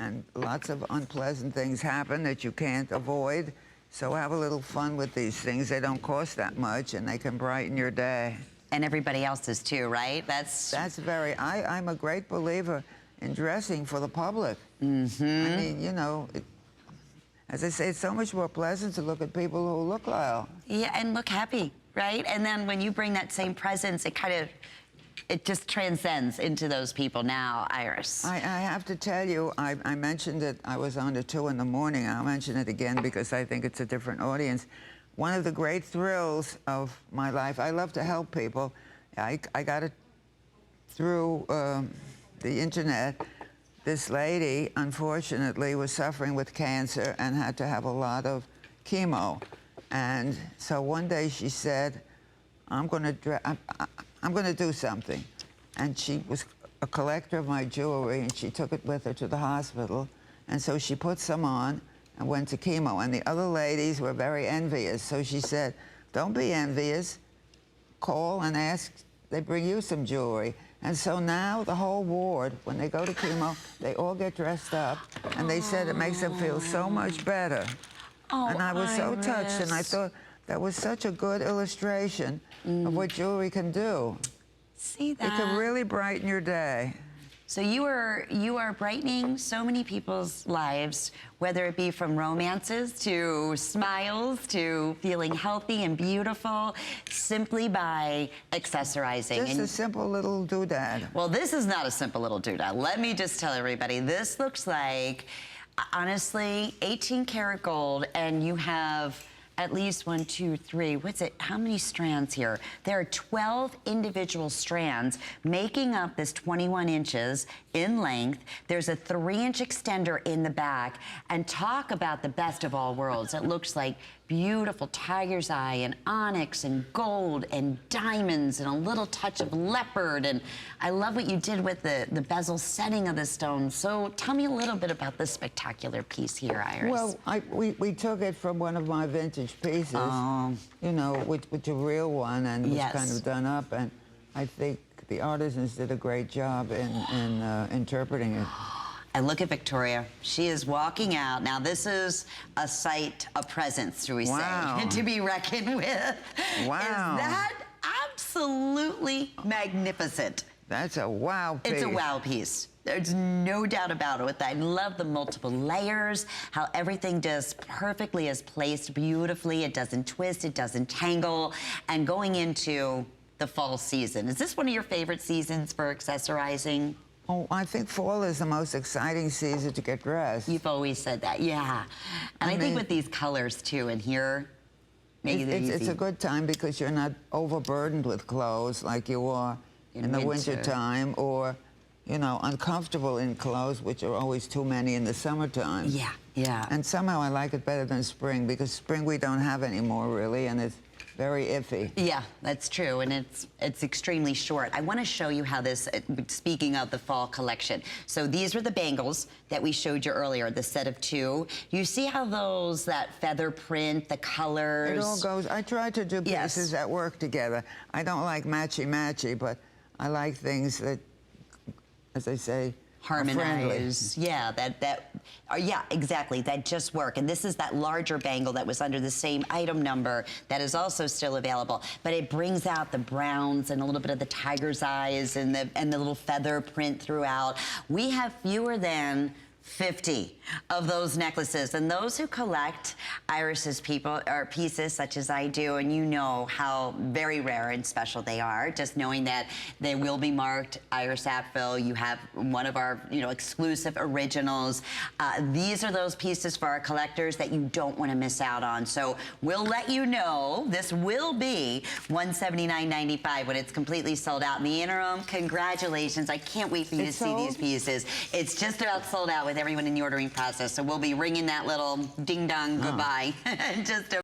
and lots of unpleasant things happen that you can't avoid. So have a little fun with these things. They don't cost that much, and they can brighten your day. And everybody else's too, right? That's very, I'm a great believer in dressing for the public. Mm-hmm. I mean, you know, as I say, it's so much more pleasant to look at people who look well. Yeah, and look happy, right? And then when you bring that same presence, it just transcends into those people now, Iris. I have to tell you, I mentioned it, I was on at 2 in the morning. I'll mention it again because I think it's a different audience. One of the great thrills of my life, I love to help people. I got it through the internet. This lady, unfortunately, was suffering with cancer and had to have a lot of chemo. And so one day she said, I'm going to do something. And she was a collector of my jewelry, and she took it with her to the hospital. And so she put some on and went to chemo. And the other ladies were very envious. So she said, don't be envious. Call and ask they bring you some jewelry. And so now the whole ward, when they go to chemo, they all get dressed up. And they said it makes them feel so much better. Oh, and I was so Iris. touched, and I thought that was such a good illustration of what jewelry can do. See that? It can really brighten your day. So you are brightening so many people's lives, whether it be from romances to smiles to feeling healthy and beautiful, simply by accessorizing. Just a simple little doodad. Well, this is not a simple little doodad. Let me just tell everybody, this looks like, honestly, 18 karat gold, and you have at least 1, 2, 3, what's it, how many strands here? There are 12 individual strands making up this 21 inches in length. There's a 3-inch extender in the back, and talk about the best of all worlds. It looks like beautiful tiger's eye and onyx and gold and diamonds and a little touch of leopard. And I love what you did with the bezel setting of the stone. So tell me a little bit about this spectacular piece here, Iris. Well, we took it from one of my vintage pieces, you know, which a real one, and was kind of done up. And I think the artisans did a great job in interpreting it. And look at Victoria. She is walking out. Now, this is a sight, a presence, should we say, to be reckoned with. Wow. Is that absolutely magnificent? That's a wow piece. It's a wow piece. There's no doubt about it with that. I love the multiple layers, how everything just perfectly is placed beautifully. It doesn't twist, it doesn't tangle. And going into the fall season, is this one of your favorite seasons for accessorizing? Oh, I think fall is the most exciting season to get dressed. You've always said that, yeah. And I think with these colors too, and here, it's a good time because you're not overburdened with clothes like you are in the winter time, or, you know, uncomfortable in clothes, which are always too many in the summertime. Yeah, yeah. And somehow I like it better than spring, because spring we don't have anymore, really, and it's very iffy. Yeah, that's true, and it's extremely short. I want to show you how this, speaking of the fall collection. So these were the bangles that we showed you earlier, the set of 2. You see how that feather print, the colors. It all goes, I try to do pieces that work together. I don't like matchy-matchy, but I like things that, as I say, harmonize. Yeah, yeah, exactly. That just work. And this is that larger bangle that was under the same item number that is also still available. But it brings out the browns and a little bit of the tiger's eyes and the little feather print throughout. We have fewer than 50 of those necklaces, and those who collect Iris's pieces, such as I do, and you know how very rare and special they are, just knowing that they will be marked Iris Apfel. You have one of our, you know, exclusive originals. These are those pieces for our collectors that you don't want to miss out on. So we'll let you know this will be $179.95 when it's completely sold out. In the interim, congratulations! I can't wait for you to see these pieces. It's just about sold out with everyone in the ordering process, so we'll be ringing that little ding-dong goodbye. Just